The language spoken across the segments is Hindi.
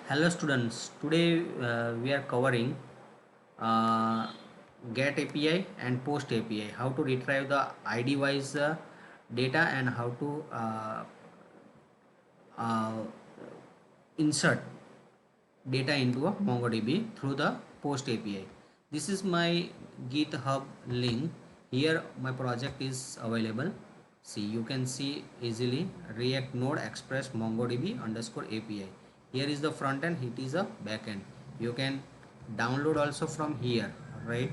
Hello students, today we are covering uh, GET API and POST API, how to retrieve the ID wise data and how to uh, insert data into a MongoDB through the POST API. This is my GitHub link. Here my project is available. See, you can see easily React Node Express MongoDB underscore API. Here is the front end, it is a back end. You can download also from here, right?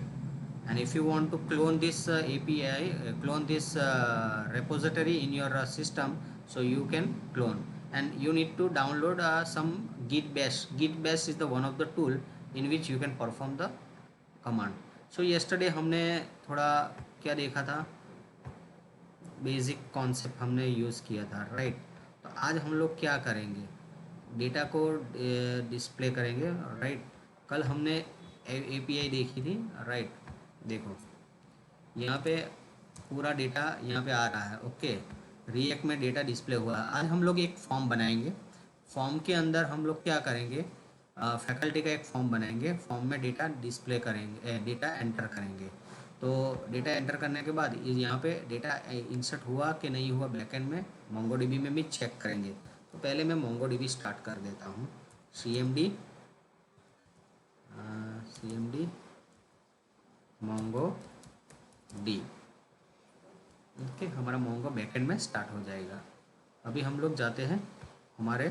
And if you want to clone this API, clone this repository in your system, so you can clone. And you need to download some git bash. Git bash is the one of the tool in which you can perform the command. So yesterday हमने थोड़ा क्या देखा था, बेसिक कॉन्सेप्ट हमने यूज़ किया था, राइट? तो आज हम लोग क्या करेंगे, डेटा को डिस्प्ले करेंगे, राइट? कल हमने एपीआई देखी थी, राइट? देखो यहाँ पे पूरा डेटा यहाँ पे आ रहा है, ओके। रिएक्ट में डेटा डिस्प्ले हुआ है। आज हम लोग एक फॉर्म बनाएंगे। फॉर्म के अंदर हम लोग क्या करेंगे, फैकल्टी का एक फॉर्म बनाएंगे। फॉर्म में डेटा डिस्प्ले करेंगे, डेटा एंटर करेंगे। तो डेटा एंटर करने के बाद यहाँ पे डेटा इंसर्ट हुआ कि नहीं हुआ बैकएंड में, मोंगोडीबी में भी चेक करेंगे। तो पहले मैं मोंगोडीबी स्टार्ट कर देता हूँ। C M D Mongo D, okay. हमारा मोंगो बैकएंड में स्टार्ट हो जाएगा। अभी हम लोग जाते हैं हमारे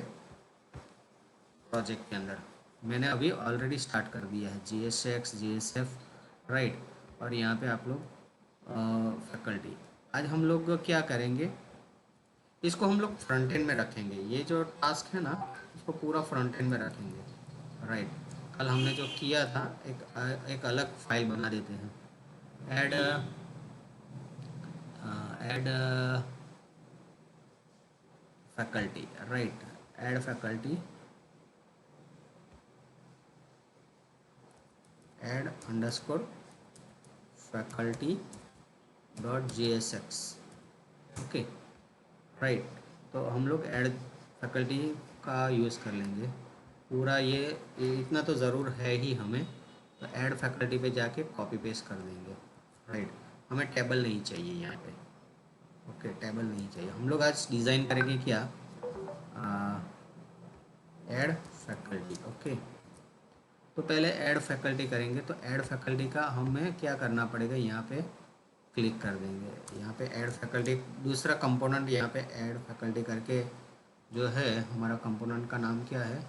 प्रोजेक्ट के अंदर। मैंने अभी ऑलरेडी स्टार्ट कर दिया है GSX GSF, राइट। और यहाँ पे आप लोग फैकल्टी। आज हम लोग क्या करेंगे, इसको हम लोग फ्रंट एंड में रखेंगे। ये जो टास्क है ना, इसको पूरा फ्रंट एंड में रखेंगे, राइट। कल हमने जो किया था, एक अलग फाइल बना देते हैं। Add add faculty, right. Add faculty, add underscore faculty dot JSX, okay, right. तो हम लोग ऐड फैकल्टी का यूज़ कर लेंगे पूरा। ये इतना तो ज़रूर है ही हमें। तो ऐड फैकल्टी पे जाके कॉपी पेस्ट कर देंगे, राइट। हमें टेबल नहीं चाहिए यहाँ पे, ओके। टेबल नहीं चाहिए। हम लोग आज डिज़ाइन करेंगे क्या, ऐड फैकल्टी, ओके। तो पहले ऐड फैकल्टी करेंगे। तो ऐड फैकल्टी का हमें क्या करना पड़ेगा, यहाँ पे क्लिक कर देंगे। यहाँ पे ऐड फैकल्टी, दूसरा कंपोनेंट यहाँ पे ऐड फैकल्टी करके जो है, हमारा कंपोनेंट का नाम क्या है,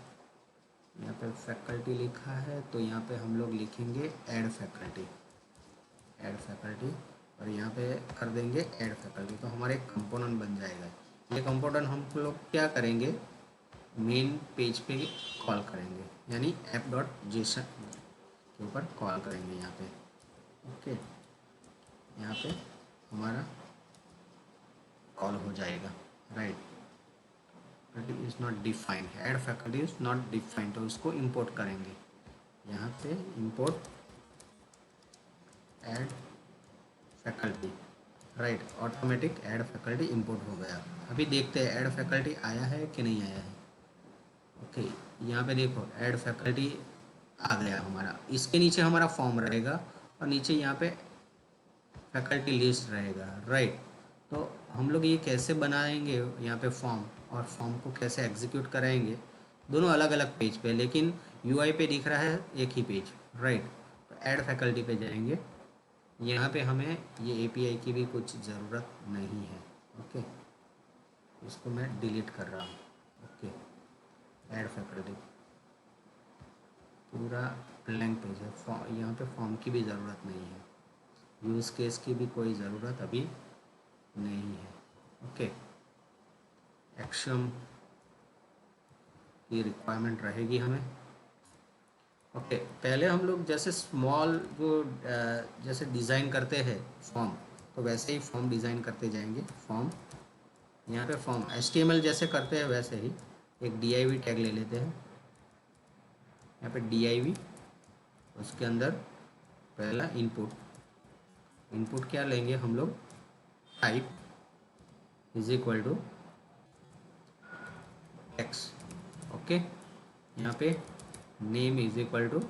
यहाँ पे फैकल्टी लिखा है। तो यहाँ पे हम लोग लिखेंगे ऐड फैकल्टी, ऐड फैकल्टी, और यहाँ पे कर देंगे ऐड फैकल्टी। तो हमारे एक कंपोनेंट बन जाएगा। ये कंपोनेंट हम लोग क्या करेंगे, मेन पेज पे कॉल करेंगे, यानी app.json के ऊपर कॉल करेंगे यहाँ पे, ओके। यहाँ पे हमारा कॉल हो जाएगा, right. Faculty is not defined, add faculty is not defined, तो इसको इंपोर्ट करेंगे। यहाँ पे import add faculty, right. Automatic add faculty import हो गया। अभी देखते हैं ऐड फैकल्टी आया है कि नहीं आया है, ओके। यहाँ पे देखो ऐड फैकल्टी आ गया हमारा। इसके नीचे हमारा फॉर्म रहेगा और नीचे यहाँ पे फैकल्टी लिस्ट रहेगा, राइट। तो हम लोग ये कैसे बनाएंगे यहाँ पे फॉर्म, और फॉर्म को कैसे एग्जीक्यूट कराएंगे, दोनों अलग अलग पेज पे, लेकिन UI पे दिख रहा है एक ही पेज, राइट। तो ऐड फैकल्टी पे जाएंगे। यहाँ पे हमें ये API की भी कुछ ज़रूरत नहीं है, ओके। इसको मैं डिलीट कर रहा हूँ, ओके। ऐड फैकल्टी पूरा ब्लैंक पेज है। यहाँ पे फॉर्म की भी ज़रूरत नहीं है, यूज़ केस की भी कोई ज़रूरत अभी नहीं है, ओके। एक्शन की रिक्वायरमेंट रहेगी हमें, ओके। पहले हम लोग जैसे स्मॉल जो जैसे डिज़ाइन करते हैं फॉर्म, तो वैसे ही फॉर्म डिज़ाइन करते जाएंगे। फॉर्म, यहाँ पे फॉर्म HTML जैसे करते हैं वैसे ही एक div टैग ले लेते हैं। यहाँ पे div, उसके अंदर पहला इनपुट क्या लेंगे हम लोग, type is equal to text, okay. यहाँ पे name is equal to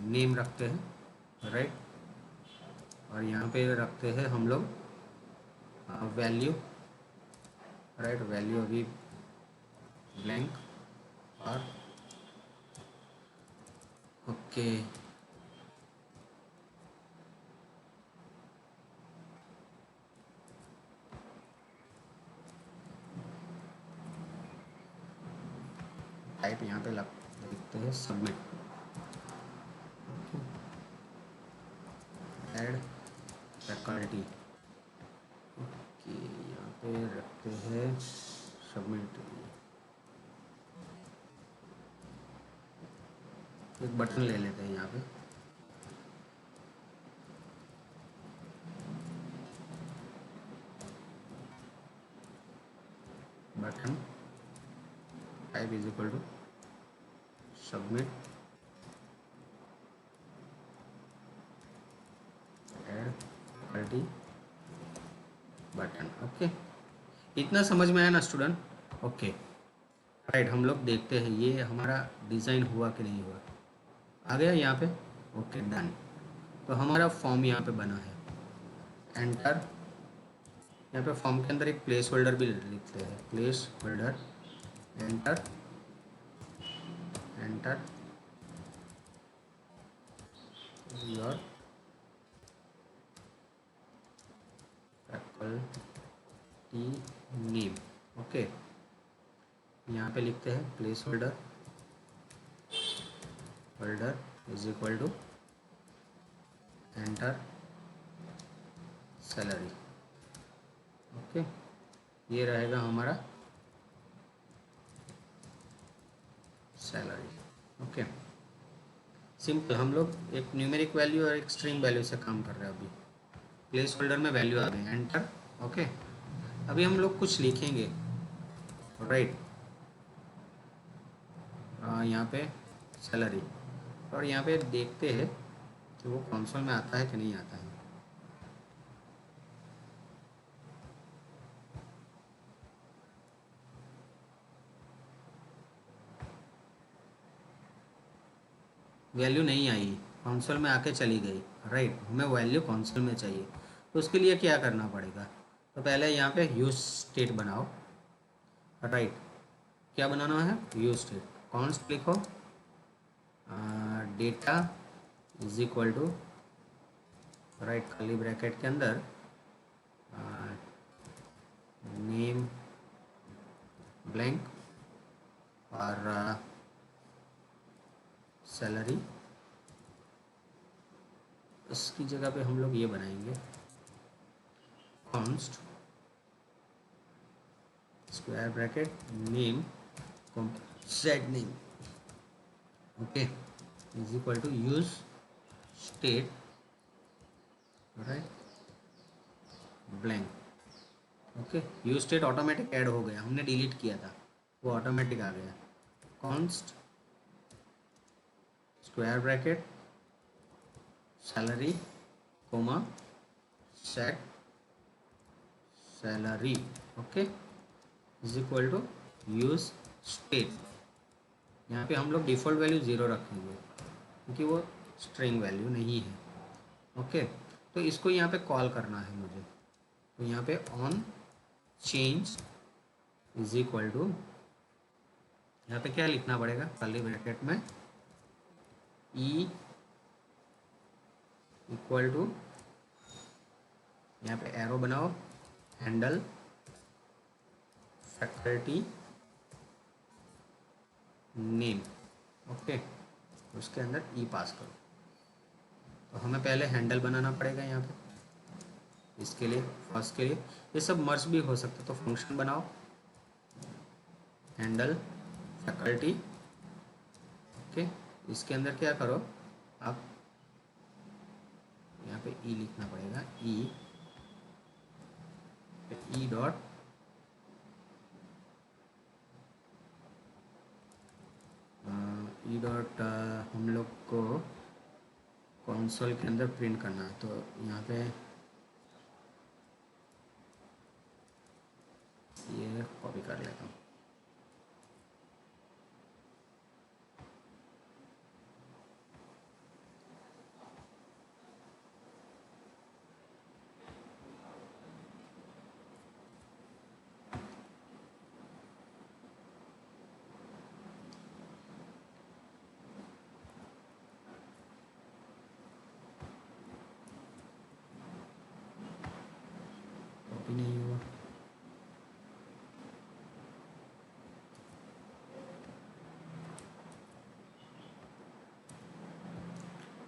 name रखते हैं, राइट। और यहाँ पे रखते हैं हम लोग वैल्यू, राइट। वैल्यू अभी ब्लैंक और ओके। टाइप यहाँ पे लिखते हैं सबमिट, ऐड फैकल्टी, ओके। यहाँ पे रखते हैं सबमिट। एक बटन ले लेते हैं यहाँ पे, button type is equal to submit add faculty button, okay. इतना समझ में आया ना स्टूडेंट? Okay, right. हम लोग देखते हैं ये हमारा डिज़ाइन हुआ कि नहीं हुआ। आ गया यहाँ पे, ओके डन। तो हमारा फॉर्म यहाँ पे बना है, एंटर। यहाँ पे फॉर्म के अंदर एक प्लेस होल्डर भी लिखते हैं, place holder, enter enter your faculty name, okay. यहाँ पे लिखते हैं place holder is equal to enter salary, okay. ये रहेगा हमारा सैलरी, ओके। सिंपल। हम लोग एक न्यूमेरिक वैल्यू और एक स्ट्रिंग वैल्यू से काम कर रहे हैं। अभी प्लेस होल्डर में वैल्यू आ गई, एंटर, ओके। अभी हम लोग कुछ लिखेंगे, राइट। यहाँ पे सैलरी, और यहाँ पे देखते हैं कि वो कंसोल में आता है कि नहीं आता है। वैल्यू नहीं आई, कंसोल में आके चली गई, राइट। हमें वैल्यू कंसोल में चाहिए, तो उसके लिए क्या करना पड़ेगा? तो पहले यहाँ पे यूज स्टेट बनाओ, राइट। क्या बनाना है? Use state. कॉन्स्ट लिखो, data is equal to, right, खाली ब्रैकेट के अंदर नेम ब्लैंक और सैलरी। इसकी जगह पे हम लोग ये बनाएंगे, const square bracket name set name, okay, is equal to use state, right, blank, okay. Use state automatic add हो गया, हमने डिलीट किया था, वो ऑटोमेटिक आ गया। Const square bracket salary comma set salary, okay, is equal to use state. यहाँ पे हम लोग डिफ़ॉल्ट वैल्यू 0 रखेंगे क्योंकि वो स्ट्रिंग वैल्यू नहीं है, ओके। तो इसको यहाँ पे कॉल करना है मुझे, तो यहाँ पे on change is equal to, यहाँ पे क्या लिखना पड़ेगा? कर्ली ब्रैकेट में ई इक्वल टू, यहाँ पे एरो बनाओ, हैंडल फैकल्टी नेम, ओके। उसके अंदर ई पास करो। तो हमें पहले हैंडल बनाना पड़ेगा यहाँ पे, इसके लिए फर्स्ट के लिए। ये सब मर्ज भी हो सकता है, तो फंक्शन बनाओ, हैंडल फैकल्टी, ओके। इसके अंदर क्या करो आप, यहाँ पे ई लिखना पड़ेगा, ई डॉट हम लोग को कंसोल के अंदर प्रिंट करना है, तो यहाँ पे ये कॉपी कर लेता हूँ,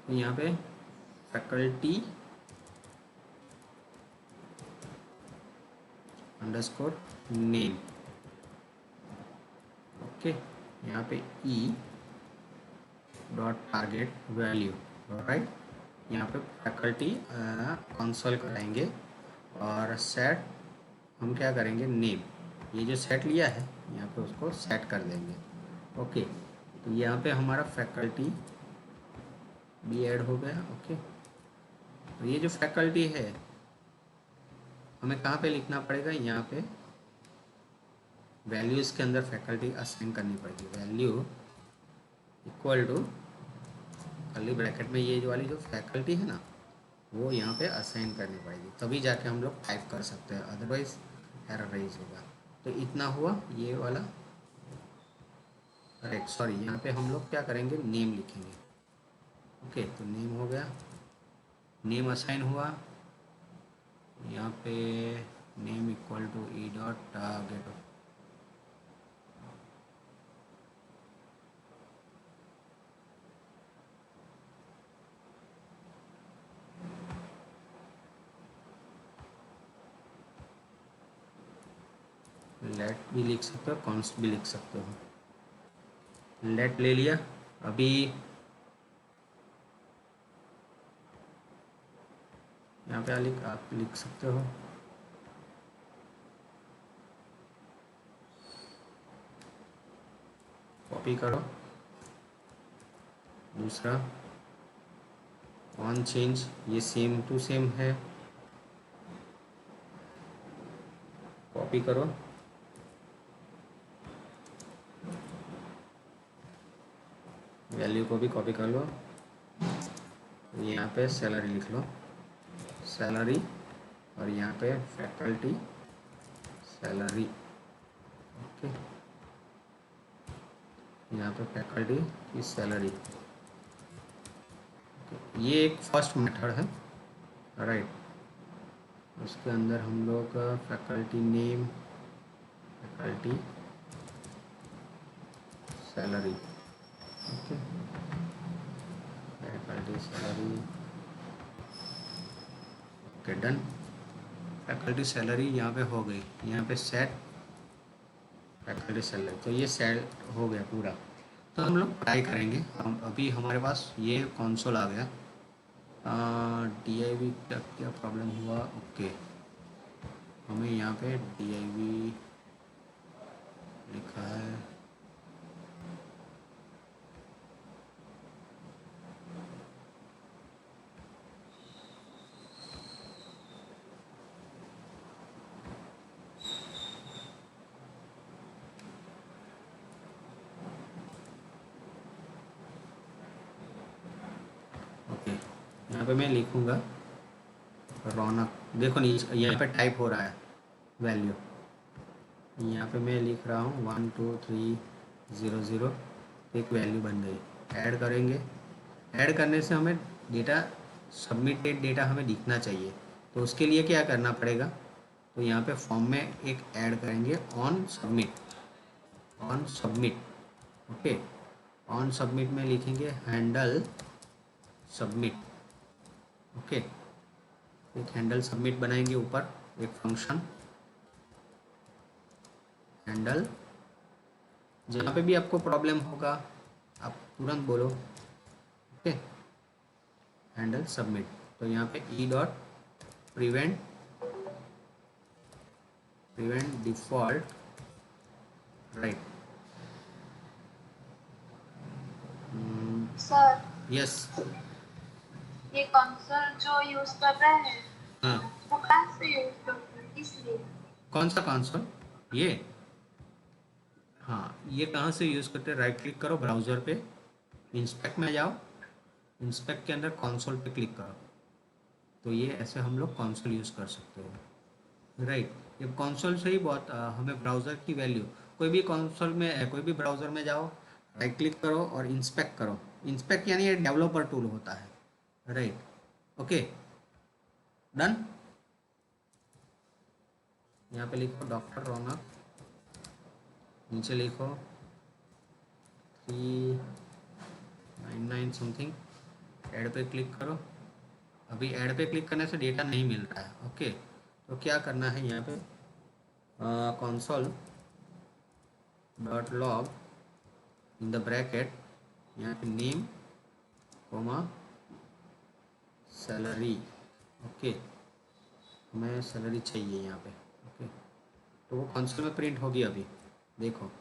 तो यहाँ पे फैकल्टी अंडरस्कोर नेम, ओके। यहाँ पे ई डॉट टारगेट वैल्यू, राइट। यहाँ पे फैकल्टी कंसोल कराएंगे और सेट हम क्या करेंगे, नेम। ये जो सेट लिया है यहाँ पे उसको सेट कर देंगे, ओके। तो यहाँ पे हमारा फैकल्टी भी ऐड हो गया, ओके। तो ये जो फैकल्टी है हमें कहाँ पे लिखना पड़ेगा, यहाँ पे वैल्यू इसके अंदर फैकल्टी असाइन करनी पड़ेगी। Value equal to curly bracket में ये जो वाली जो फैकल्टी है ना वो यहाँ पे असाइन करनी पड़ेगी, तभी जाके हम लोग टाइप कर सकते हैं, अदरवाइज एरर रेज होगा। तो इतना हुआ ये वाला, राइट। सॉरी, यहाँ पे हम लोग क्या करेंगे, नेम लिखेंगे, ओके। तो नेम हो गया, नेम असाइन हुआ। यहाँ पे name equal to e dot target, let भी लिख सकते हो, कॉन्स्ट भी लिख सकते हो। लेट ले लिया। अभी यहाँ पे आप लिख सकते हो कॉपी करो। दूसरा ऑन चेंज, ये सेम टू सेम है, कॉपी करो। वैल्यू को भी कॉपी कर लो। यहाँ पे सैलरी लिख लो, सैलरी, और यहाँ पे फैकल्टी सैलरी, ओके। यहाँ पे फैकल्टी की सैलरी, ये एक फर्स्ट मेथड है, राइट। उसके अंदर हम लोग faculty name, faculty salary, okay. Faculty salary, okay, done. Faculty salary यहाँ पे हो गई। यहाँ पे सेट फैकल्टी सैलरी, तो ये सेट हो गया पूरा। तो हम लोग ट्राई करेंगे। हम अभी हमारे पास ये कंसोल आ गया। DIV का क्या प्रॉब्लम हुआ, ओके। हमें यहाँ पे DIV लिखा है, ओके। यहाँ पे मैं लिखूँगा रौनक। देखो नीचे यहाँ पे टाइप हो रहा है वैल्यू। यहाँ पे मैं लिख रहा हूँ 12300, एक वैल्यू बन गई। ऐड करेंगे। ऐड करने से हमें डेटा, सबमिटेड डेटा हमें दिखना चाहिए। तो उसके लिए क्या करना पड़ेगा, तो यहाँ पे फॉर्म में एक ऐड करेंगे on submit, on submit, okay. On submit में लिखेंगे हैंडल सबमिट, ओके। एक हैंडल सबमिट बनाएंगे ऊपर, एक फंक्शन हैंडल। जहाँ पे भी आपको प्रॉब्लम होगा आप तुरंत बोलो, ओके। Handle submit. तो यहाँ पे E dot prevent default, right. Sir, yes. ये कंसोल जो यूज कर रहे हैं हाँ, वो कहाँ से यूज करते हैं, इसलिए। कौन सा कंसोल, ये? हाँ, ये कहाँ से यूज़ करते हैं, राइट क्लिक करो ब्राउज़र पे, इंस्पेक्ट में जाओ, इंस्पेक्ट के अंदर कंसोल पे क्लिक करो। तो ये ऐसे हम लोग कंसोल यूज़ कर सकते हो, राइट। ये कंसोल से ही बहुत हमें ब्राउज़र की वैल्यू, कोई भी कंसोल में, कोई भी ब्राउज़र में जाओ, राइट क्लिक करो और इंस्पेक्ट करो। इंस्पेक्ट यानी ये डेवलपर टूल होता है, राइट, ओके, डन। यहाँ पे लिखो डॉक्टर रौनक, नीचे लिखो 399 समथिंग, ऐड पे क्लिक करो। अभी ऐड पे क्लिक करने से डेटा नहीं मिल रहा है। ओके, तो क्या करना है यहाँ पे, console dot log in the bracket, यहाँ पे नेम कोमा सैलरी। ओके, हमें सैलरी चाहिए यहाँ पे। ओके, तो वो कंसोल में प्रिंट होगी अभी, देखो।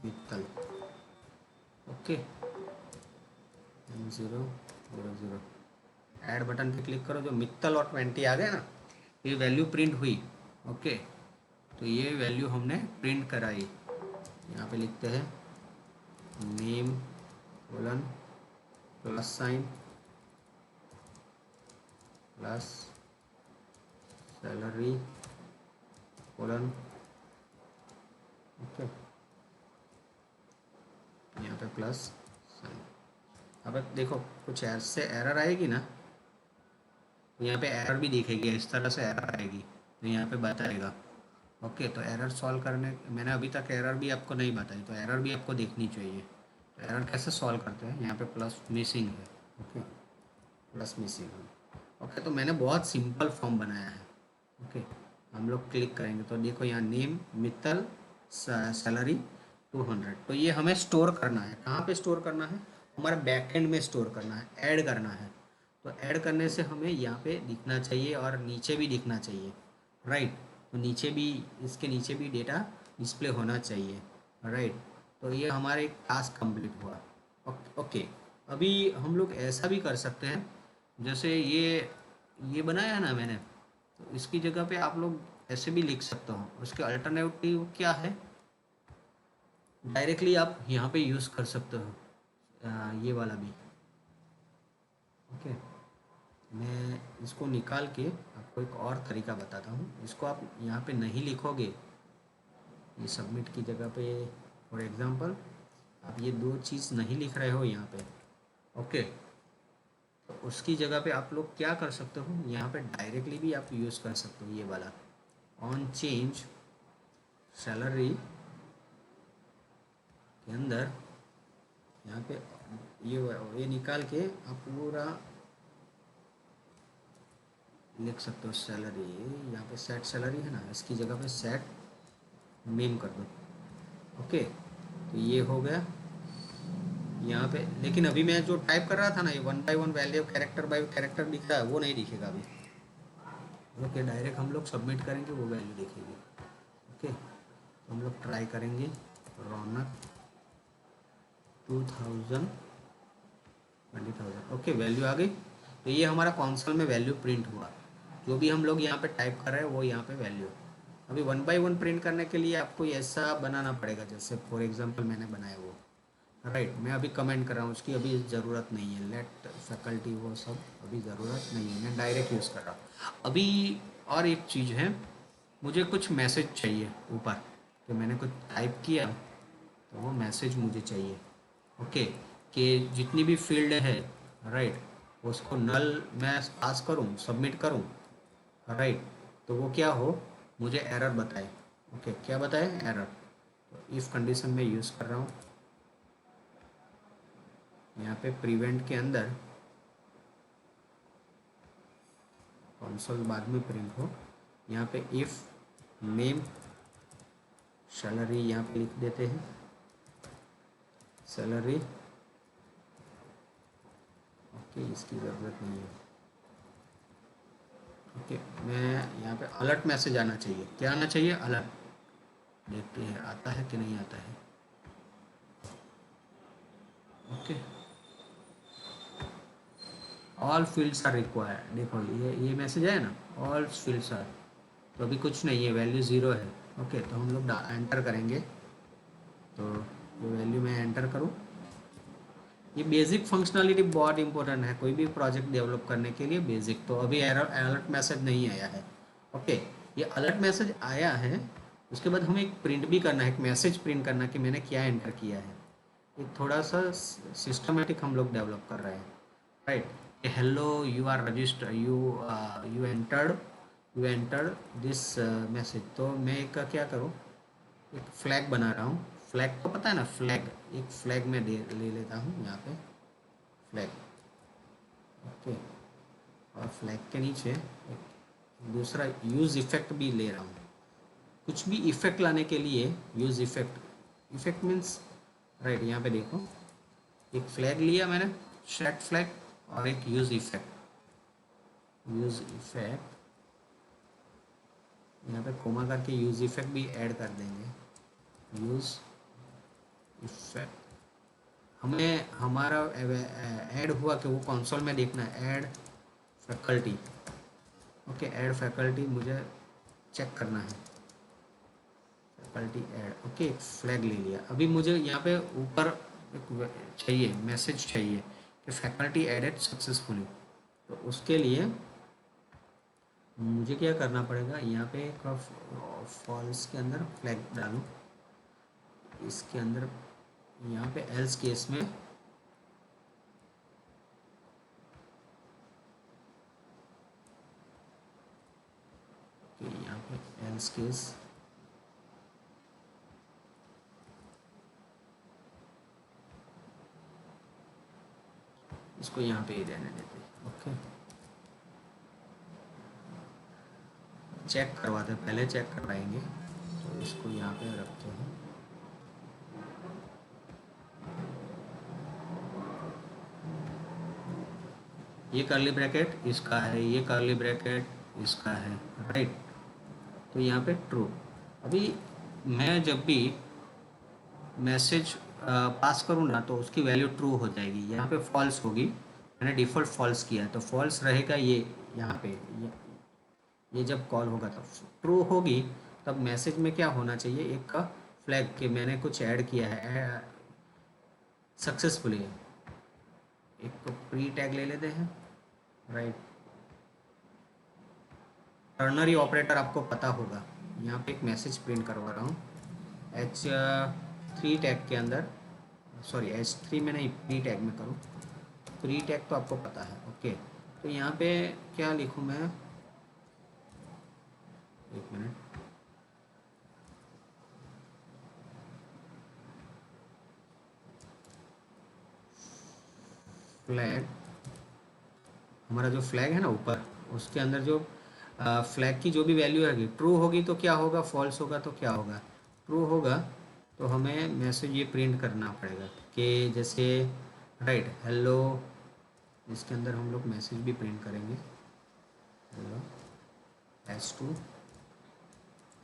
मित्तल। ओके, 000 ऐड बटन पे क्लिक करो, जो मित्तल और 20 आ गया ना, ये वैल्यू प्रिंट हुई। ओके, तो ये वैल्यू हमने प्रिंट कराई। यहाँ पे लिखते हैं name colon plus sign plus salary colon. Okay, यहाँ पे प्लस साइन। अब देखो कुछ ऐसे एरर आएगी ना, तो यहाँ पे एरर भी दिखेगी, इस तरह से एरर आएगी तो यहाँ पे बताएगा। ओके, तो एरर सॉल्व करने, मैंने अभी तक एरर भी आपको नहीं बताई, तो एरर भी आपको देखनी चाहिए। तो एरर कैसे सॉल्व करते हैं, यहाँ पे प्लस मिसिंग है। ओके, प्लस मिसिंग है। ओके, तो मैंने बहुत सिंपल फॉर्म बनाया है। ओके, हम लोग क्लिक करेंगे तो देखो यहाँ नेम मित्तल सैलरी 200। तो ये हमें स्टोर करना है। कहाँ पे स्टोर करना है, हमारे बैकएंड में स्टोर करना है, ऐड करना है। तो ऐड करने से हमें यहाँ पे दिखना चाहिए और नीचे भी दिखना चाहिए, राइट। तो नीचे भी, इसके नीचे भी डेटा डिस्प्ले होना चाहिए, राइट। तो ये हमारे टास्क कंप्लीट हुआ। ओके, अभी हम लोग ऐसा भी कर सकते हैं, जैसे ये बनाया है ना मैंने, तो इसकी जगह पे आप लोग ऐसे भी लिख सकते हो। उसके अल्टरनेटिव क्या है, डायरेक्टली आप यहाँ पे यूज़ कर सकते हो, ये वाला भी। ओके, मैं इसको निकाल के आपको एक और तरीका बताता हूँ। इसको आप यहाँ पे नहीं लिखोगे, ये सबमिट की जगह पे फॉर एग्जांपल आप ये दो चीज़ नहीं लिख रहे हो यहाँ पे। ओके, तो उसकी जगह पे आप लोग क्या कर सकते हो, यहाँ पे डायरेक्टली भी आप यूज़ कर सकते हो। ये वाला ऑन चेंज सैलरी के अंदर यहाँ पे ये निकाल के आप पूरा लिख सकते हो सैलरी। यहाँ पे सेट सैलरी है ना, इसकी जगह पे सेट नेम कर दो। ओके, तो ये हो गया यहाँ पे। लेकिन अभी मैं जो टाइप कर रहा था ना, ये 1 by 1 value character bye character दिख रहा है, वो नहीं दिखेगा अभी। ओके, डायरेक्ट हम लोग सबमिट करेंगे, वो वैल्यू दिखेगी। ओके, तो हम लोग ट्राई करेंगे रौनक 2000 20,000। ओके, वैल्यू आ गई। तो ये हमारा कंसोल में वैल्यू प्रिंट हुआ। जो भी हम लोग यहाँ पे टाइप कर रहे हैं वो यहाँ पे वैल्यू। अभी 1 by 1 प्रिंट करने के लिए आपको ऐसा बनाना पड़ेगा, जैसे फॉर एग्जांपल मैंने बनाया वो, राइट। मैं अभी कमेंट कर रहा हूँ, उसकी अभी ज़रूरत नहीं है, लेट फैकल्टी वो सब अभी ज़रूरत नहीं है, मैं डायरेक्ट यूज़ कर रहा हूँ अभी। और एक चीज़ है, मुझे कुछ मैसेज चाहिए ऊपर, कि मैंने कुछ टाइप किया तो वो मैसेज मुझे चाहिए। ओके, कि जितनी भी फील्ड है, राइट, उसको नल मैं पास करूँ, सबमिट करूँ, राइट, तो वो क्या हो, मुझे एरर बताए। ओके, क्या बताए, एरर। तो इफ़ कंडीशन में यूज़ कर रहा हूँ, यहाँ पे प्रिवेंट के अंदर कंसोल बाद में प्रिंट हो, यहाँ पे इफ़ नेम सैलरी यहाँ पे लिख देते हैं, सैलरी। ओके, इसकी ज़रूरत नहीं है। ओके, मैं यहाँ पे अलर्ट मैसेज आना चाहिए। क्या आना चाहिए, अलर्ट। देखते हैं आता है कि नहीं आता है। Okay, all fields are required. देखो ये मैसेज है ना, ऑल फील्ड्स आर, तो अभी कुछ नहीं है, वैल्यू 0 है। ओके, तो हम लोग एंटर करेंगे, तो ये वैल्यू मैं एंटर करूँ। ये बेसिक फंक्शनलिटी बहुत इंपॉर्टेंट है कोई भी प्रोजेक्ट डेवलप करने के लिए, बेसिक। तो अभी अलर्ट मैसेज नहीं आया है। ओके, ये अलर्ट मैसेज आया है, उसके बाद हमें एक प्रिंट भी करना है, एक मैसेज प्रिंट करना कि मैंने क्या एंटर किया है। ये थोड़ा सा सिस्टमेटिक हम लोग डेवलप कर रहे हैं, right. hello, you are registered, you entered this message. तो मैं एक क्या करूँ, एक फ्लैग बना रहा हूँ। फ्लैग को पता है ना, फ्लैग, एक फ्लैग में ले लेता हूँ यहाँ पे, फ्लैग। ओके, और फ्लैग के नीचे एक दूसरा यूज़ इफेक्ट भी ले रहा हूँ। कुछ भी इफेक्ट लाने के लिए use effect, effect means right, यहाँ पे देखो, एक फ्लैग लिया मैंने, सेट फ्लैग, और एक यूज़ इफेक्ट। यूज़ इफेक्ट यहाँ पे कोमा करके यूज़ इफेक्ट भी ऐड कर देंगे। यूज़ इफेक्ट हमें हमारा ऐड हुआ कि वो कंसोल में देखना है। Add faculty, okay, add faculty मुझे चेक करना है। फैकल्टी ऐड, ओके, एक फ्लैग ले लिया। अभी मुझे यहाँ पे ऊपर एक चाहिए, मैसेज चाहिए कि फैकल्टी एडेड सक्सेसफुली। तो उसके लिए मुझे क्या करना पड़ेगा, यहाँ पे एक फॉल्स के अंदर फ्लैग डालूँ, इसके अंदर यहाँ पे एल्स केस में यहाँ पे एल्स केस, इसको यहाँ पे ही रहने देते हैं। ओके, चेक करवाते हैं, पहले चेक करवाएंगे। तो इसको यहाँ पे रखते हैं। ये कर्ली ब्रैकेट इसका है, ये कर्ली ब्रैकेट इसका है, राइट। तो यहाँ पे ट्रू। अभी मैं जब भी मैसेज पास करूँ ना, तो उसकी वैल्यू ट्रू हो जाएगी। यहाँ पे फॉल्स होगी, मैंने डिफ़ॉल्ट फॉल्स किया है तो फॉल्स रहेगा। ये यहाँ पे ये जब कॉल होगा तब ट्रू होगी। तब मैसेज में क्या होना चाहिए, एक का फ्लैग कि मैंने कुछ ऐड किया है सक्सेसफुली। एक तो प्री टैग ले लेते हैं, राइट। टर्नरी ऑपरेटर आपको पता होगा। यहाँ पे एक मैसेज प्रिंट करवा रहा हूँ H3 टैग के अंदर, सॉरी H3 में नहीं, प्री टैग में करूँ। प्री टैग तो आपको पता है, ओके। तो यहाँ पे क्या लिखूँ मैं, एक मिनट, फ्लैग, हमारा जो फ्लैग है ना ऊपर, उसके अंदर जो फ्लैग की जो भी वैल्यू रहेगी, ट्रू होगी तो क्या होगा, फॉल्स होगा तो क्या होगा, ट्रू होगा तो हमें मैसेज ये प्रिंट करना पड़ेगा कि जैसे राइट हेलो, इसके अंदर हम लोग मैसेज भी प्रिंट करेंगे। Hello S2,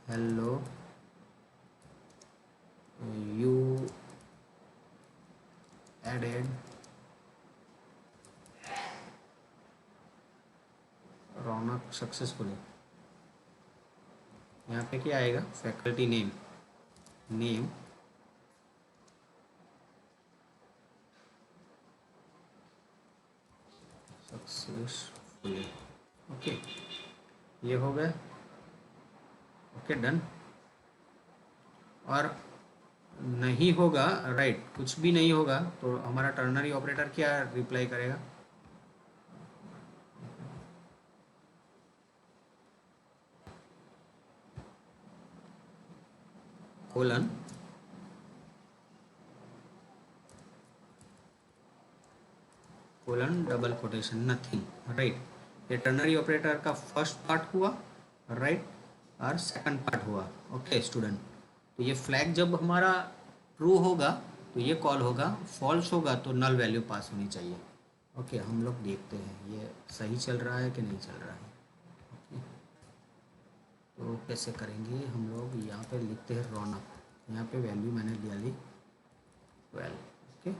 hello you added Raunak successfully. यहाँ पे क्या आएगा, faculty name, name successfully, okay, ये हो गया, ओके डन। और नहीं होगा, राइट, कुछ भी नहीं होगा तो हमारा टर्नरी ऑपरेटर क्या रिप्लाई करेगा, colon colon double quotation nothing, right. ये टर्नरी ऑपरेटर का फर्स्ट पार्ट हुआ, राइट, और सेकंड पार्ट हुआ, ओके स्टूडेंट। तो ये फ्लैग जब हमारा ट्रू होगा तो ये कॉल होगा, फॉल्स होगा तो नल वैल्यू पास होनी चाहिए। ओके, हम लोग देखते हैं ये सही चल रहा है कि नहीं चल रहा है। ओके, तो कैसे करेंगे हम लोग, यहाँ पे लिखते हैं रौनक, यहाँ पे वैल्यू मैंने दिया ली 12, ओके।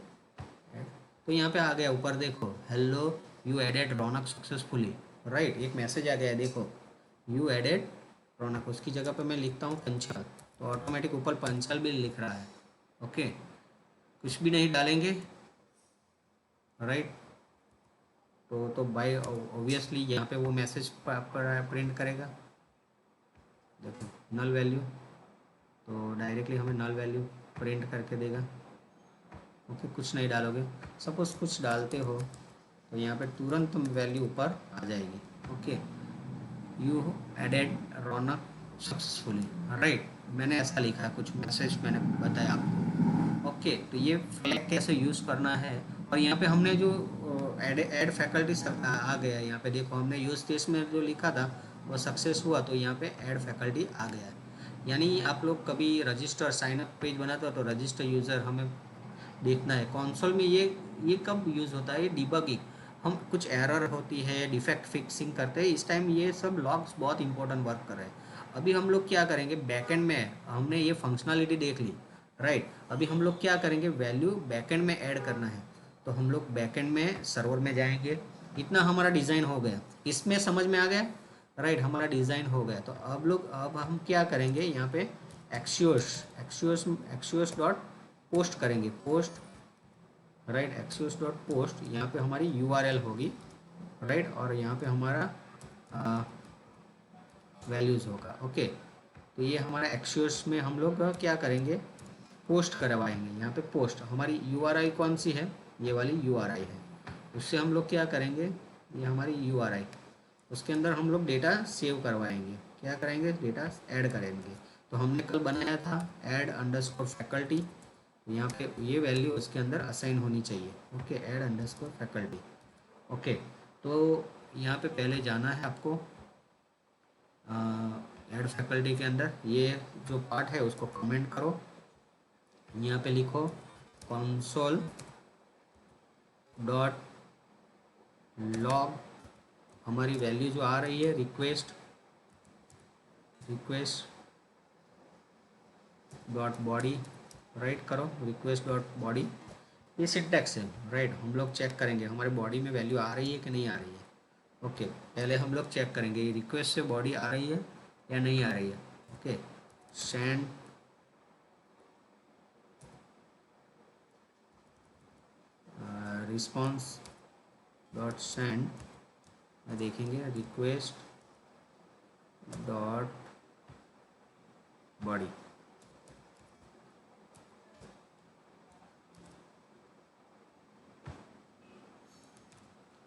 तो यहाँ पे आ गया ऊपर देखो, hello you added Raunak successfully, right. एक मैसेज आ गया है देखो, यू एडेड रौनक, उसकी जगह पे मैं लिखता हूँ पंचाल, तो ऑटोमेटिक ऊपर पंचाल भी लिख रहा है, ओके। कुछ भी नहीं डालेंगे, राइट। तो बाय ऑब्वियसली यहाँ पे वो मैसेज प्रिंट करेगा, देखो नल वैल्यू, तो डायरेक्टली हमें नल वैल्यू प्रिंट करके देगा, ओके। कुछ नहीं डालोगे, सपोज कुछ डालते हो तो यहाँ पे तुरंत वैल्यू ऊपर आ जाएगी। Okay, you added Raunak successfully, right, मैंने ऐसा लिखा, कुछ मैसेज मैंने बताया आपको। ओके, तो ये फ्लैग कैसे यूज़ करना है। और यहाँ पे हमने जो ऐड फैकल्टी आ गया, यहाँ पे देखो हमने यूज़ केस में जो लिखा था वो सक्सेस हुआ, तो यहाँ पे ऐड फैकल्टी आ गया है। यानी आप लोग कभी रजिस्टर साइन अप पेज बनाते हो तो रजिस्टर यूज़र हमें देखना है। कंसोल में ये कब यूज़ होता है, ये डिबगिंग, हम कुछ एरर होती है, डिफेक्ट फिक्सिंग करते हैं, इस टाइम ये सब लॉग्स बहुत इंपॉर्टेंट वर्क कर रहे हैं। अभी हम लोग क्या करेंगे, बैकएंड में हमने ये फंक्शनलिटी देख ली, राइट। अभी हम लोग क्या करेंगे, वैल्यू बैकएंड में ऐड करना है, तो हम लोग बैकएंड में सर्वर में जाएंगे। इतना हमारा डिज़ाइन हो गया, इसमें समझ में आ गया, राइट, हमारा डिज़ाइन हो गया। तो अब हम क्या करेंगे, यहाँ पे axios axios axios dot post करेंगे, post, right, axios dot post, यहाँ पे हमारी यूआरएल होगी, राइट, और यहाँ पे हमारा वैल्यूज़ होगा। ओके, तो ये हमारा एक्सियोस में हम लोग क्या करेंगे, पोस्ट करवाएंगे। यहाँ पे पोस्ट, हमारी यूआरआई कौन सी है, ये वाली यूआरआई है, उससे हम लोग क्या करेंगे, ये हमारी यूआरआई, उसके अंदर हम लोग डेटा सेव करवाएंगे, क्या करेंगे, डेटा ऐड करेंगे। तो हमने कल बनाया था ऐड अंडरस्कोर फैकल्टी, यहाँ पे ये वैल्यू उसके अंदर असाइन होनी चाहिए। Okay, add underscore faculty. Okay, तो यहाँ पे पहले जाना है आपको ऐड फैकल्टी के अंदर, ये जो पार्ट है उसको कमेंट करो, यहाँ पे लिखो कंसोल डॉट लॉग, हमारी वैल्यू जो आ रही है रिक्वेस्ट डॉट बॉडी, राइट करो, रिक्वेस्ट डॉट बॉडी, ये सिंटैक्स है, राइट। हम लोग चेक करेंगे हमारे बॉडी में वैल्यू आ रही है कि नहीं आ रही है। ओके, पहले हम लोग चेक करेंगे ये रिक्वेस्ट से बॉडी आ रही है या नहीं आ रही है। Okay, send response dot send में देखेंगे रिक्वेस्ट डॉट बॉडी,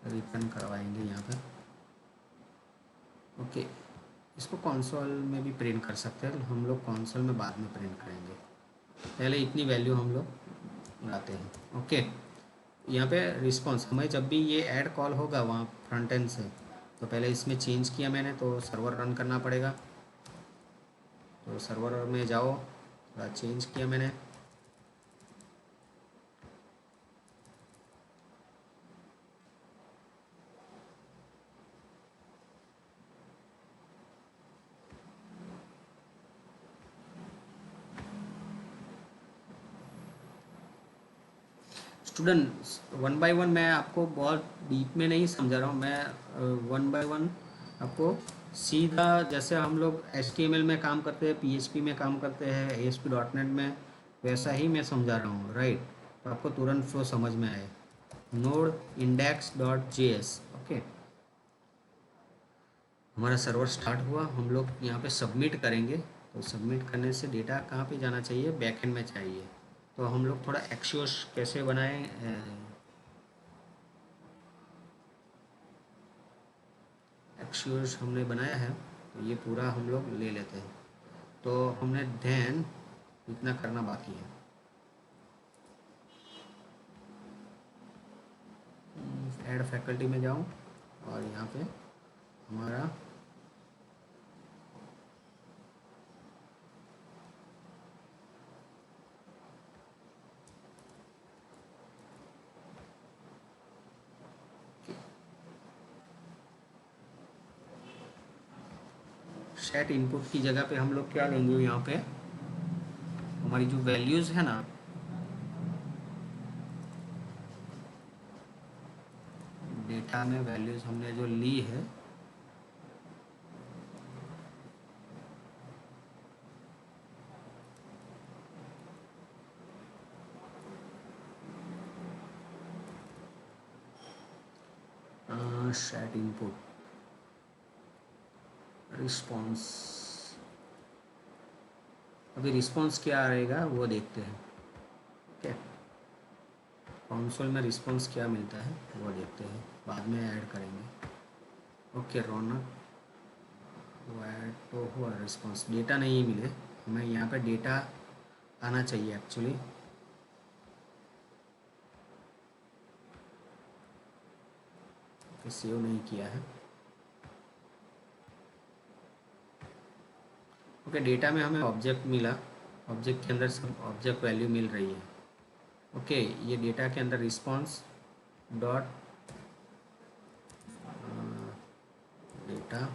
रिटर्न करवाएंगे यहाँ पे। ओके, इसको कंसोल में भी प्रिंट कर सकते हैं, हम लोग कंसोल में बाद में प्रिंट करेंगे, पहले इतनी वैल्यू हम लोग लाते हैं। ओके, यहाँ पे रिस्पॉन्स, हमें जब भी ये ऐड कॉल होगा वहाँ फ्रंट एंड से, तो पहले इसमें चेंज किया मैंने, तो सर्वर रन करना पड़ेगा, तो सर्वर में जाओ, थोड़ा चेंज किया मैंने, स्टूडेंट वन बाय वन मैं आपको बहुत डीप में नहीं समझा रहा हूँ, मैं वन बाय वन आपको सीधा, जैसे हम लोग HTML में काम करते हैं, PHP में काम करते हैं, ASP.NET में, वैसा ही मैं समझा रहा हूँ, राइट, तो आपको तुरंत फ्लो समझ में आए। Node index dot JS, okay, हमारा सर्वर स्टार्ट हुआ, हम लोग यहाँ पे सबमिट करेंगे, तो सबमिट करने से डेटा कहाँ पे जाना चाहिए, बैकएंड में चाहिए। तो हम लोग थोड़ा एक्सियोस कैसे बनाएं, एक्सियोस हमने बनाया है, तो ये पूरा हम लोग ले लेते हैं, तो हमने ध्यान इतना करना बाकी है। ऐड फैकल्टी में जाऊं और यहाँ पे हमारा सेट इनपुट की जगह पे हम लोग क्या लेंगे, यहाँ पे हमारी जो वैल्यूज़ है ना, डेटा में वैल्यूज़ हमने जो ली है, सेट इनपुट रिस्पॉन्स, अभी रिस्पॉन्स क्या आएगा वो देखते हैं। ओके, कंसोल में रिस्पॉन्स क्या मिलता है वो देखते हैं, बाद में ऐड करेंगे। ओके रौनक वो ऐड तो हुआ रिस्पॉन्स, डेटा नहीं मिले हमें, यहाँ पे डेटा आना चाहिए एक्चुअली। सेव नहीं किया है। ओके डेटा में हमें ऑब्जेक्ट मिला, ऑब्जेक्ट के अंदर सब ऑब्जेक्ट वैल्यू मिल रही है। ओके ये डेटा के अंदर रिस्पॉन्स डॉट डेटा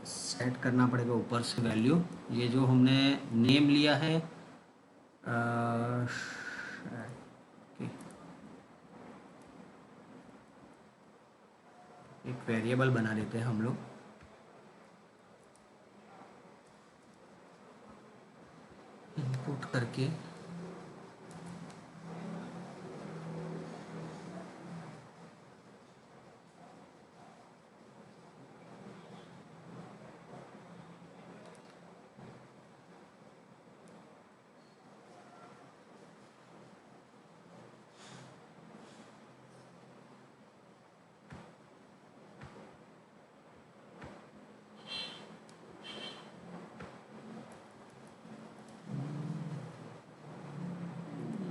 सेट करना पड़ेगा ऊपर से वैल्यू। ये जो हमने नेम लिया है एक वेरिएबल बना देते हैं हम लोग, इनपुट करके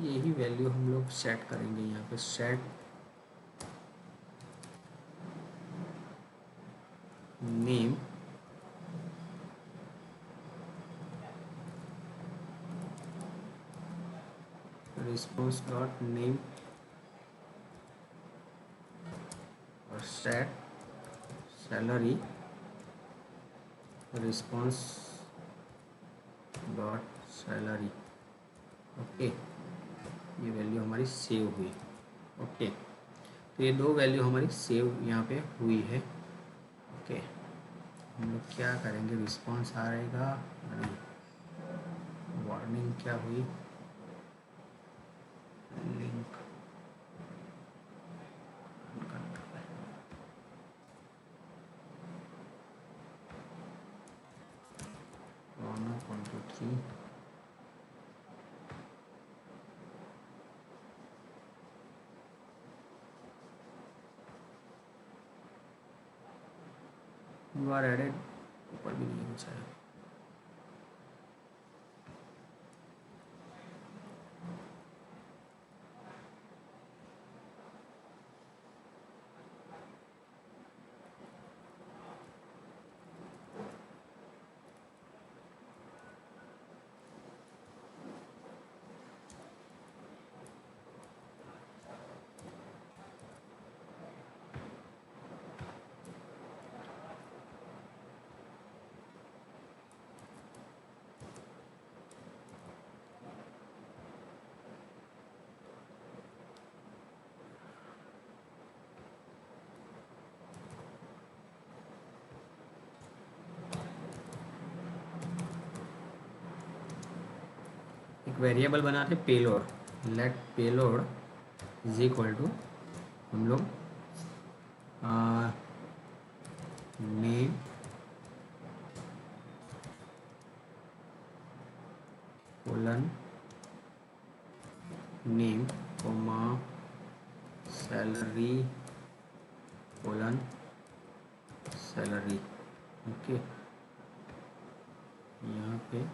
यही वैल्यू हम लोग सेट करेंगे यहाँ पे। Set name response dot name और set salary response dot salary. Okay ये वैल्यू हमारी सेव हुई। ओके तो ये दो वैल्यू हमारी सेव यहाँ पे हुई है। ओके हम लोग क्या करेंगे, रिस्पॉन्स आ रहेगा, वार्निंग क्या हुई, link one two three you are added, ऊपर भी नहीं कुछ है। एक वेरिएबल बनाते payload, let payload is equal to हम लोग name colon name comma salary colon salary. Okay यहाँ पे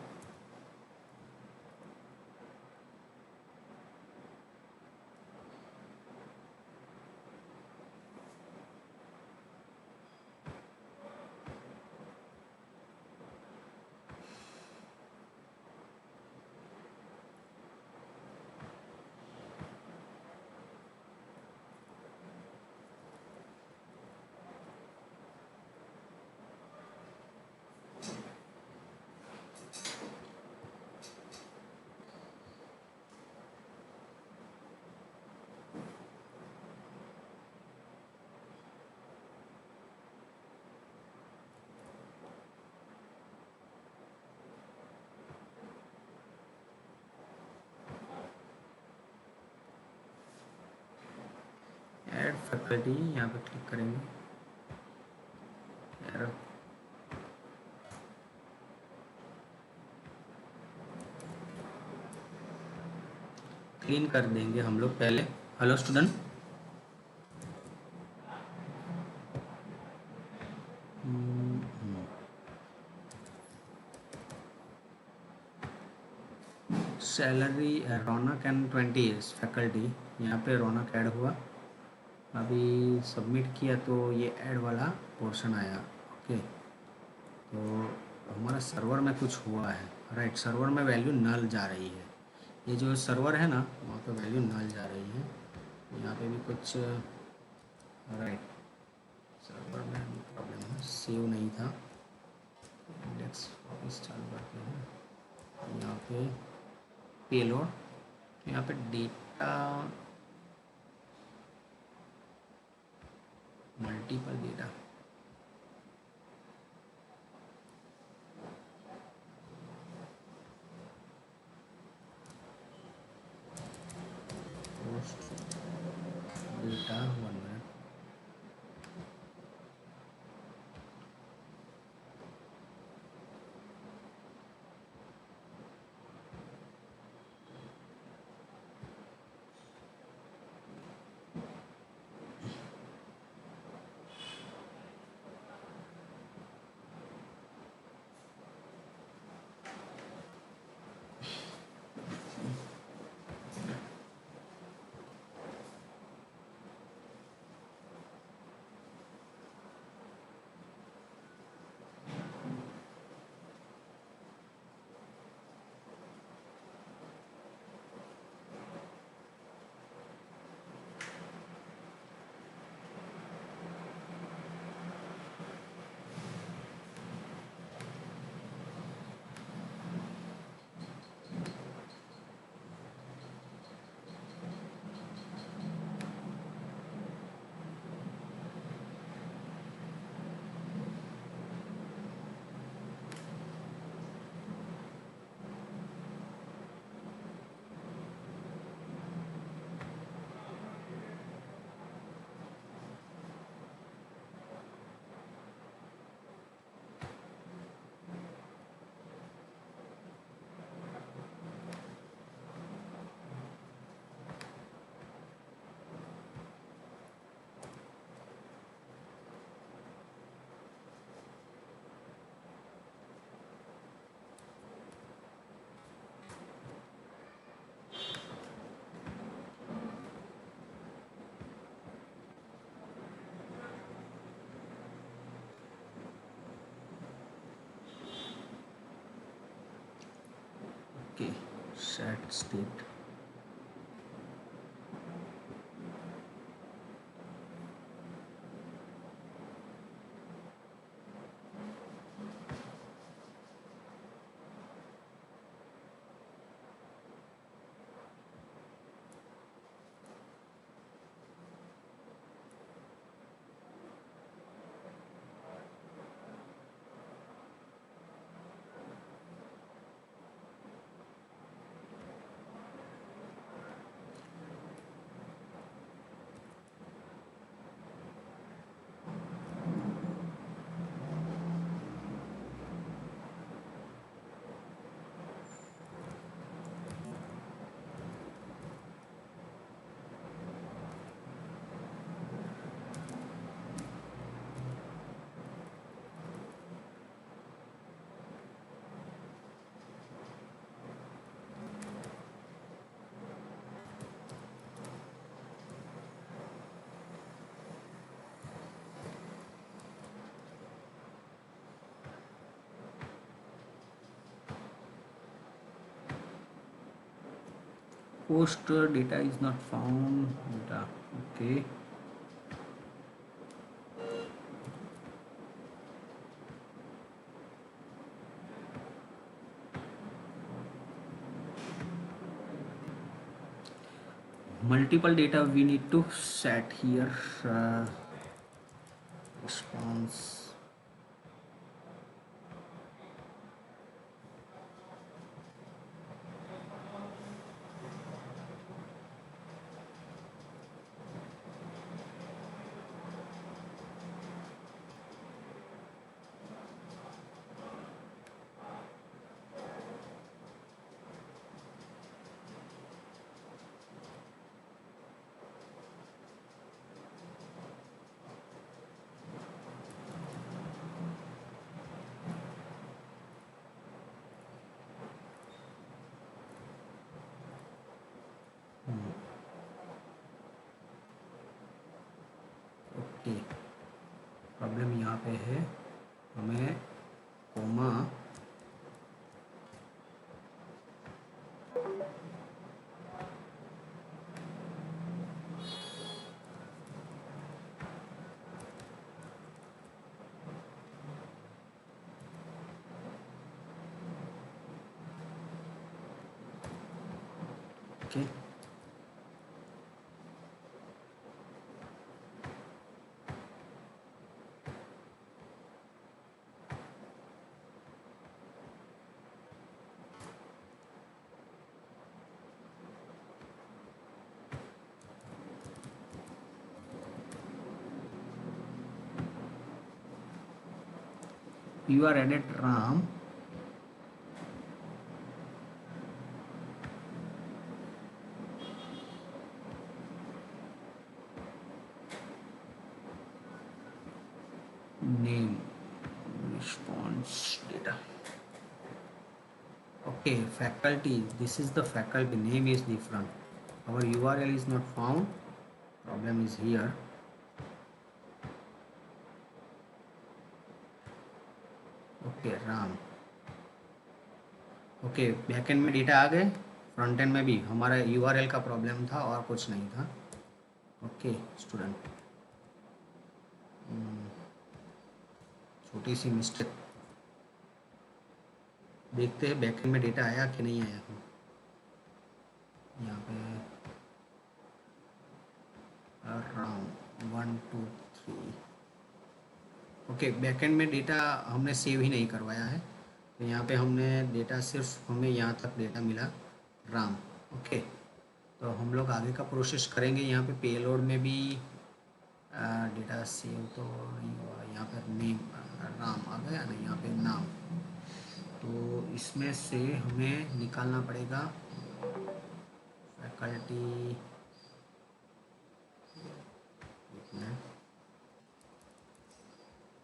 फैकल्टी, यहाँ पे क्लिक करेंगे, एरर क्लीन कर देंगे हम लोग पहले। Hello student, salary Raunak and 20 years faculty, यहाँ पे रौनक ऐड हुआ, अभी सबमिट किया तो ये ऐड वाला पोर्शन आया। ओके, तो हमारा सर्वर में कुछ हुआ है, राइट, सर्वर में वैल्यू नल जा रही है, ये जो सर्वर है ना वहाँ पे वैल्यू नल जा रही है, यहाँ पे भी कुछ, राइट, सर्वर में प्रॉब्लम है, सेव नहीं था। इंडेक्स वापस चालू करते हैं, यहाँ पे पेलोड, यहाँ पे data multiple data, post data 1 minute, okay, set state, post data is not found data, okay, multiple data we need to set here, response, पे है हमें comma okay you are added RAM name response data. Okay, faculty, this is the faculty name is different, our URL is not found, problem is here. Okay Ram okay backend में डेटा आ गए, फ्रंट एंड में भी हमारा यूआरएल का प्रॉब्लम था और कुछ नहीं था। ओके स्टूडेंट, छोटी सी मिस्टेक, देखते हैं बैकएंड में डेटा आया कि नहीं आया। यहाँ पे राम 1 2 3 ओके बैकएंड में डेटा हमने सेव ही नहीं करवाया है, तो यहाँ पे हमने डेटा सिर्फ हमें यहाँ तक डेटा मिला राम। ओके तो हम लोग आगे का प्रोसेस करेंगे। यहाँ पे पेलोड में भी डेटा सेव तो नहीं हुआ, यहाँ पर नेम राम आ गया ना, यहाँ पे नाम, तो इसमें से हमें निकालना पड़ेगा फैकल्टी।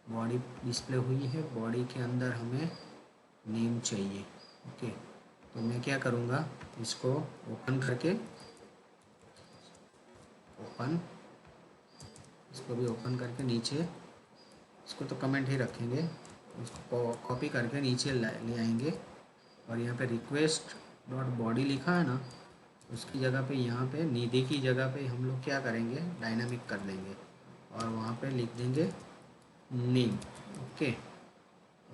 बॉडी डिस्प्ले हुई है, बॉडी के अंदर हमें नेम चाहिए। ओके तो मैं क्या करूँगा, इसको ओपन करके इसको भी ओपन करके नीचे, इसको तो कमेंट ही रखेंगे, इसको कॉपी करके नीचे ले आएंगे और यहाँ पे रिक्वेस्ट डॉट बॉडी लिखा है ना, उसकी जगह पे यहाँ पे निधि की जगह पे हम लोग क्या करेंगे, डायनामिक कर देंगे और वहाँ पे लिख देंगे नेम। ओके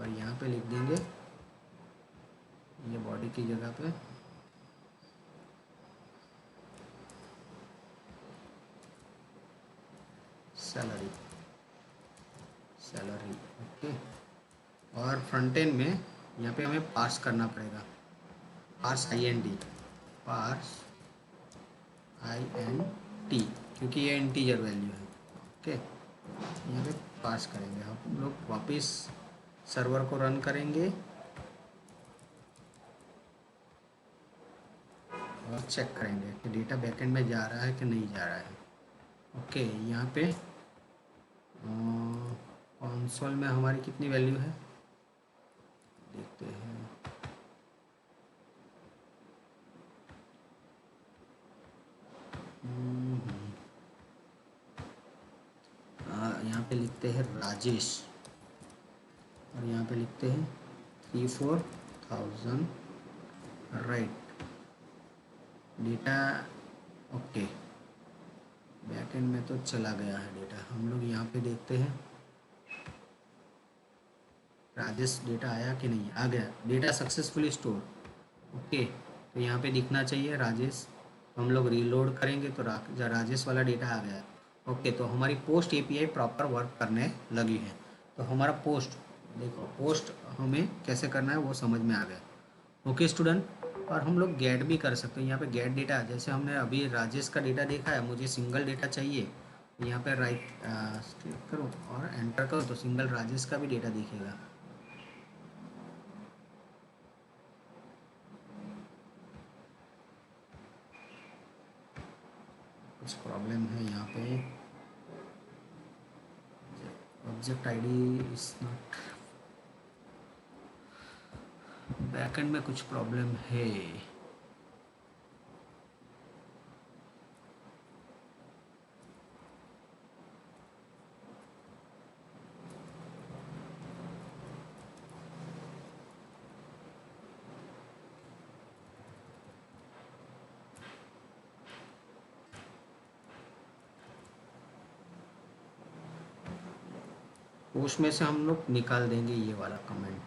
और यहाँ पे लिख देंगे ये बॉडी की जगह पे सैलरी। ओके और फ्रंट एंड में यहाँ पे हमें पार्स करना पड़ेगा, पार्स INT, क्योंकि ये इंटीजर वैल्यू है। ओके यहाँ पे पास करेंगे, हम लोग वापस सर्वर को रन करेंगे और चेक करेंगे कि डेटा बैकएंड में जा रहा है कि नहीं जा रहा है। ओके यहाँ पे कंसोल में हमारी कितनी वैल्यू है देखते हैं। यहाँ पे लिखते हैं राजेश और यहाँ पे लिखते हैं 3-4,000 राइट डेटा। ओके बैकएंड में तो चला गया है डेटा, हम लोग यहाँ पे देखते हैं राजेश डेटा आया कि नहीं, आ गया, डेटा सक्सेसफुली स्टोर। ओके तो यहाँ पे दिखना चाहिए राजेश, हम लोग रीलोड करेंगे तो राजेश वाला डेटा आ गया। ओके तो हमारी पोस्ट एपीआई प्रॉपर वर्क करने लगी है। तो हमारा पोस्ट देखो, पोस्ट हमें कैसे करना है वो समझ में आ गया। ओके स्टूडेंट, और हम लोग गेट भी कर सकते हैं। यहाँ पे गेट डेटा, जैसे हमने अभी राजेश का डेटा देखा है, मुझे सिंगल डेटा चाहिए, यहाँ पे राइट क्लिक करो और एंटर करो तो सिंगल राजेश का भी डेटा दिखेगा। कुछ प्रॉब्लम है यहाँ पे, object ID is not, backend में कुछ प्रॉब्लम है। तो उसमें से हम लोग निकाल देंगे ये वाला कमेंट।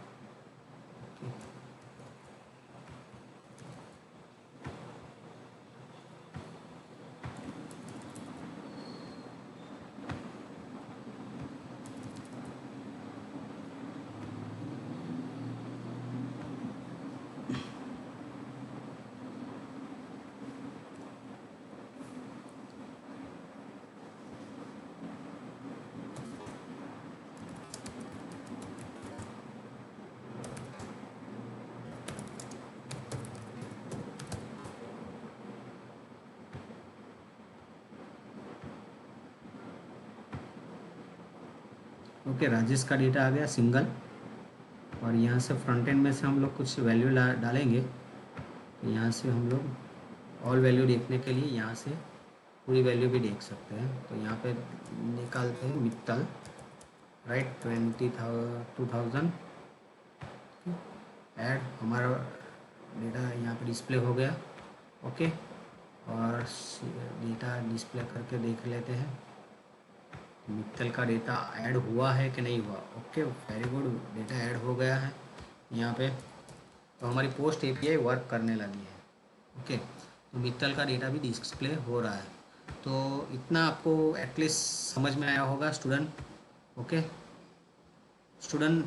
ओके, राजेश का डेटा आ गया सिंगल, और यहाँ से फ्रंट एंड में से हम लोग कुछ वैल्यू डालेंगे। तो यहाँ से हम लोग ऑल वैल्यू देखने के लिए यहाँ से पूरी वैल्यू भी देख सकते हैं। तो यहाँ पे निकालते हैं मित्तल, राइट, 2000 ऐड, हमारा डेटा यहाँ पे डिस्प्ले हो गया। ओके, और डेटा डिस्प्ले करके देख लेते हैं मित्तल का डेटा ऐड हुआ है कि नहीं हुआ। Okay, very good, data add हो गया है यहाँ पे। तो हमारी पोस्ट एपीआई वर्क करने लगी है। ओके, तो मित्तल का डेटा भी डिस्प्ले हो रहा है। तो इतना आपको एटलीस्ट समझ में आया होगा स्टूडेंट। ओके स्टूडेंट,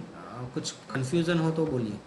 कुछ कन्फ्यूज़न हो तो बोलिए।